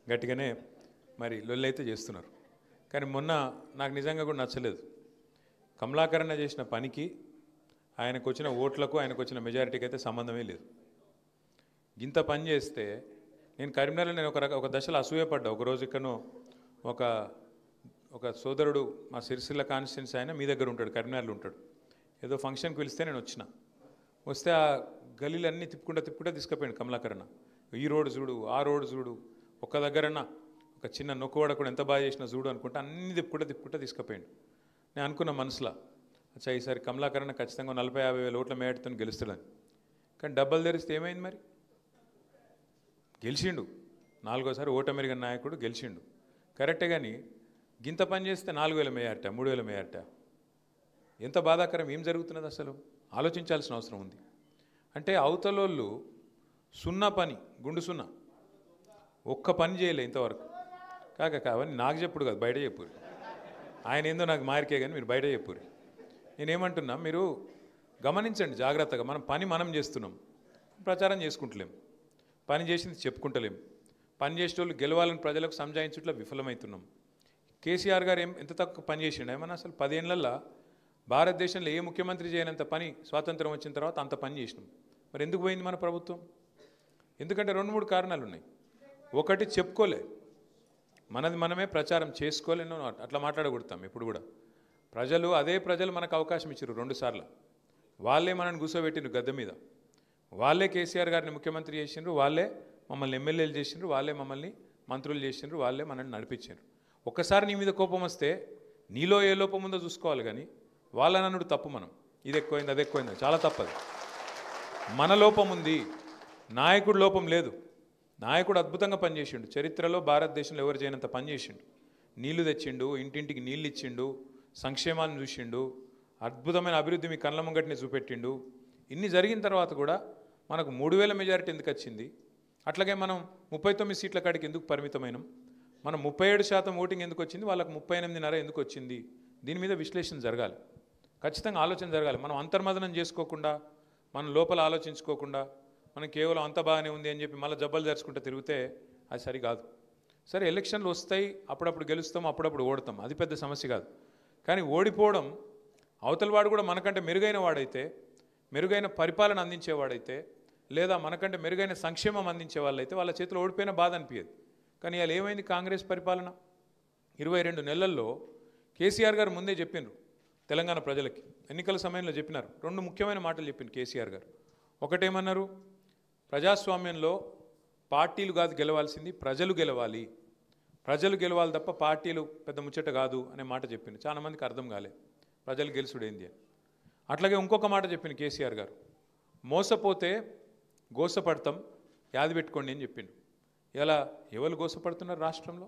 గట్టిగానే మరి లొల్లైతే చేస్తున్నారు. కానీ మొన్న నాకు నిజంగా కూడా నచ్చలేదు. కమలాకరణ చేసిన పనికి ఆయనకు వచ్చిన ఓట్లకు ఆయనకు వచ్చిన మెజారిటీకి అయితే సంబంధమే లేదు. ఇంత పని చేస్తే నేను కరీంనగర్లో నేను ఒక దశలో అసూయపడ్డా. ఒకరోజు ఇక్కడను ఒక సోదరుడు మా సిరిసిల్ల కాన్స్టిట్యున్సీ ఆయన మీ దగ్గర ఉంటాడు, కరీంనగర్లో ఉంటాడు. ఏదో ఫంక్షన్కి పిలిస్తే నేను వస్తే ఆ గలీలన్నీ తిప్పుకుంటా తీసుకుపోయాడు కమలాకరణ. ఈ రోడ్డు చూడు, ఆ రోడ్డు చూడు, ఒక్క దగ్గరన్నా ఒక చిన్న నొక్కువాడ కూడా ఎంత బాగా చేసినా చూడు అనుకుంటే అన్నీ తిప్పుకుంటా తీసుకుపోయాడు. నేను అనుకున్న మనసులో అచ్చా ఈసారి కమలాకరణ ఖచ్చితంగా 40-50 వేల ఓట్ల మేటతో గెలుస్తాడని. కానీ డబ్బలు తెరిస్తే ఏమైంది మరి? గెలిచిండు, 4వ సారి ఓటమెరిగిన నాయకుడు గెలిచిండు కరెక్టే. కానీ గింత పని చేస్తే 4,000 మేయారట, 3,000 మేయారట. ఎంత బాధాకరం! ఏం జరుగుతున్నది అసలు ఆలోచించాల్సిన అవసరం ఉంది. అంటే అవతలోళ్ళు సున్నా పని, గుండు సున్నా, ఒక్క పని చేయలే ఇంతవరకు. కావని నాకు చెప్పుడు కాదు, బయట చెప్పురు. ఆయన ఏందో నాకు మార్కే కానీ మీరు బయట చెప్పురు. నేనేమంటున్నా, మీరు గమనించండి జాగ్రత్తగా. మనం చేస్తున్నాం, ప్రచారం చేసుకుంటలేం, పని చేసింది చెప్పుకుంటలేం, పని చేసేటోళ్ళు గెలవాలని ప్రజలకు సంజాయించుట్లో విఫలమవుతున్నాం. కేసీఆర్ గారు ఎంత తక్కువ పని చేసిండు ఏమన్నా? అసలు 10 ఏళ్లలో భారతదేశంలో ఏ ముఖ్యమంత్రి చేయనంత పని స్వాతంత్రం వచ్చిన తర్వాత అంత పని చేసినాం. మరి ఎందుకు పోయింది మన ప్రభుత్వం? ఎందుకంటే 2-3 కారణాలు ఉన్నాయి. ఒకటి, చెప్పుకోలే, మనమే ప్రచారం చేసుకోలేను, అట్లా మాట్లాడకూడతాం ఎప్పుడు కూడా. అదే ప్రజలు మనకు అవకాశం ఇచ్చారు 2 సార్లు. వాళ్ళే మనల్ని కూర్చోబెట్టిండ్రు గద్దె మీద, వాళ్ళే కేసీఆర్ గారిని ముఖ్యమంత్రి చేసిండ్రు, వాళ్ళే మమ్మల్ని ఎమ్మెల్యేలు చేసిండ్రు, వాళ్ళే మమ్మల్ని మంత్రులు చేసిండ్రు, వాళ్ళే మనల్ని నడిపించారు. ఒక్కసారి నీ మీద కోపం వస్తే నీలో ఏ లోపం ఉందో చూసుకోవాలి. కానీ వాళ్ళనన్నుడు తప్పు. ఇది ఎక్కువైంది, అది ఎక్కువైంది, చాలా తప్పదు. మన లోపం ఉంది, నాయకుడు లోపం లేదు. నాయకుడు అద్భుతంగా పనిచేసిండు. చరిత్రలో భారతదేశంలో ఎవరు చేయనంత పనిచేసిండు. నీళ్లు తెచ్చిండు, ఇంటింటికి నీళ్ళు ఇచ్చిండు, సంక్షేమాన్ని చూసిండు, అద్భుతమైన అభివృద్ధి మీ కళ్ళ ముంగటిని చూపెట్టిండు. ఇన్ని జరిగిన తర్వాత కూడా మనకు 3,000 మెజారిటీ ఎందుకు వచ్చింది? అట్లాగే మనం 39 సీట్ల కాడికి ఎందుకు పరిమితమైనం? మనం 37% ఓటింగ్ ఎందుకు వచ్చింది? వాళ్ళకు 38.5 ఎందుకు వచ్చింది? దీని మీద విశ్లేషణ జరగాలి, ఖచ్చితంగా ఆలోచన జరగాలి. మనం అంతర్మదనం చేసుకోకుండా, మనం లోపల ఆలోచించుకోకుండా, మనం కేవలం అంత బాగానే ఉంది అని చెప్పి మళ్ళీ జబ్బలు జరుచుకుంటూ తిరిగితే అది సరికాదు. సరే, ఎలక్షన్లు వస్తాయి, అప్పుడప్పుడు గెలుస్తాం, అప్పుడప్పుడు ఓడతాం, అది పెద్ద సమస్య కాదు. కానీ ఓడిపోవడం, అవతల వాడు కూడా మనకంటే మెరుగైన వాడైతే, మెరుగైన పరిపాలన అందించేవాడైతే, లేదా మనకంటే మెరుగైన సంక్షేమం అందించే వాళ్ళైతే వాళ్ళ చేతిలో ఓడిపోయిన బాధ అనిపించదు. కానీ ఇలా ఏమైంది? కాంగ్రెస్ పరిపాలన 22 నెలల్లో కేసీఆర్ గారు ముందే చెప్పిండ్రు తెలంగాణ ప్రజలకి, ఎన్నికల సమయంలో చెప్పినారు. 2 ముఖ్యమైన మాటలు చెప్పింది కేసీఆర్ గారు. ఒకటేమన్నారు, ప్రజాస్వామ్యంలో పార్టీలు కాదు గెలవాల్సింది, ప్రజలు గెలవాలి, ప్రజలు గెలవాలి తప్ప పార్టీలు పెద్ద ముచ్చట కాదు అనే మాట చెప్పింది. చాలా మందికి అర్థం కాలే ప్రజలు గెలుసుడేంది అని. అట్లాగే ఇంకొక మాట చెప్పింది కేసీఆర్ గారు, మోసపోతే గోసపడతాం, యాది పెట్టుకోండి అని చెప్పిండు. ఇలా ఎవరు గోసపడుతున్నారు రాష్ట్రంలో?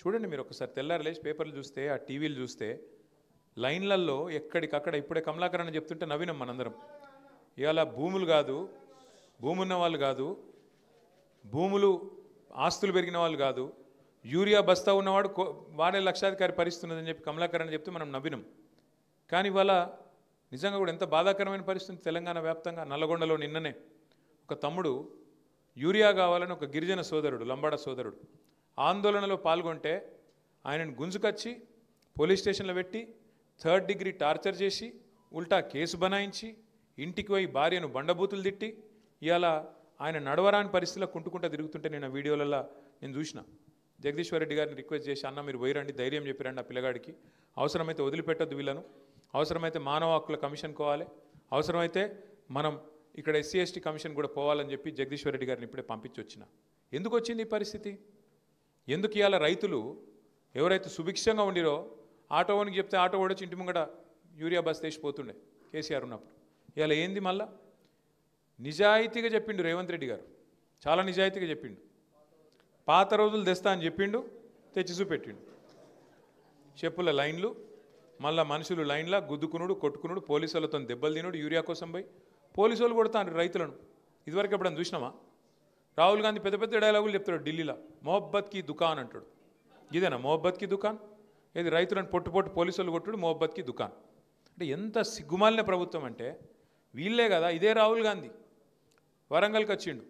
చూడండి మీరు ఒకసారి, తెల్లారి లేచి పేపర్లు చూస్తే, ఆ టీవీలు చూస్తే, లైన్లల్లో ఎక్కడికక్కడ ఇప్పుడే కమలాకరణ చెప్తుంటే నవ్వినాం మనందరం. ఇవాళ భూములు కాదు, భూమి ఉన్న వాళ్ళు కాదు, భూములు ఆస్తులు పెరిగిన వాళ్ళు కాదు, యూరియా బస్తా ఉన్నవాడు వాడే లక్షాధికారి పరిస్థితున్నదని చెప్పి కమలాకరణ చెప్తే మనం నవ్వినాం. కానీ ఇవాళ నిజంగా కూడా ఎంత బాధాకరమైన పరిస్థితి తెలంగాణ వ్యాప్తంగా. నల్లగొండలో నిన్ననే ఒక తమ్ముడు యూరియా కావాలని ఒక గిరిజన సోదరుడు, లంబాడ సోదరుడు ఆందోళనలో పాల్గొంటే ఆయనను గుంజుకొచ్చి పోలీస్ స్టేషన్లో పెట్టి 3rd డిగ్రీ టార్చర్ చేసి ఉల్టా కేసు బనాయించి ఇంటికి పోయి భార్యను బండబూతులు తిట్టి ఇవాళ ఆయన నడవరాని పరిస్థితిలో కుంటుకుంటూ తిరుగుతుంటే నేను వీడియోలలో నేను చూసిన. జగదీశ్వర్ రెడ్డి గారిని రిక్వెస్ట్ చేసి, అన్న మీరు పోయిరండి, ధైర్యం చెప్పిరండి ఆ పిల్లగాడికి, అవసరమైతే వదిలిపెట్టొద్దు వీళ్ళను, అవసరమైతే మానవ హక్కుల కమిషన్ కోవాలి, అవసరమైతే మనం ఇక్కడ ఎస్సీ ఎస్టీ కమిషన్ కూడా పోవాలని చెప్పి జగదీశ్వర్ రెడ్డి గారిని ఇప్పుడే పంపించి వచ్చిన. ఎందుకు వచ్చింది ఈ పరిస్థితి? ఎందుకు ఇవాళ రైతులు ఎవరైతే సుభిక్షంగా ఉండిరో ఆటో ఓనికి చెప్తే ఆటో ఓడొచ్చి ఇంటి ముంగట యూరియా బస్ తీసిపోతుండే కేసీఆర్ ఉన్నప్పుడు. ఇవాళ ఏంది? మళ్ళా నిజాయితీగా చెప్పిండు రేవంత్ రెడ్డి గారు, చాలా నిజాయితీగా చెప్పిండు. పాత రోజులు తెస్తా అని చెప్పిండు, తెచ్చి చూపెట్టిండు. చెప్పుల లైన్లు, మళ్ళీ మనుషులు లైన్లా గుద్దుకునుడు, కొట్టుకునుడు, పోలీసులతో దెబ్బలు తినుడు, యూరియా కోసం పోయి పోలీసు వాళ్ళు కొడతాను రైతులను. ఇదివరకు ఎప్పుడన్నా చూసినామా? రాహుల్ గాంధీ పెద్ద పెద్ద డైలాగులు చెప్తాడు ఢిల్లీలో, మొహబ్బత్ కి దుకాన్ అంటాడు. ఇదేనా మొహబ్బత్ కి దుకాన్? ఏది రైతులను పొట్టు పోలీసులు కొట్టుడు మొహబ్బత్ కి దుకాన్ అంటే ఎంత సిగ్గుమాలిన ప్రభుత్వం అంటే వీళ్ళే కదా. ఇదే రాహుల్ గాంధీ వరంగల్కి వచ్చిండు,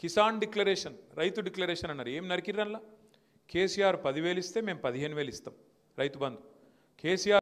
కిసాన్ డిక్లరేషన్, రైతు డిక్లరేషన్ అన్నారు. ఏం నరికిర్రల్లా? కేసీఆర్ 10,000 ఇస్తే మేము 15,000 ఇస్తాం రైతు బంధు. కేసీఆర్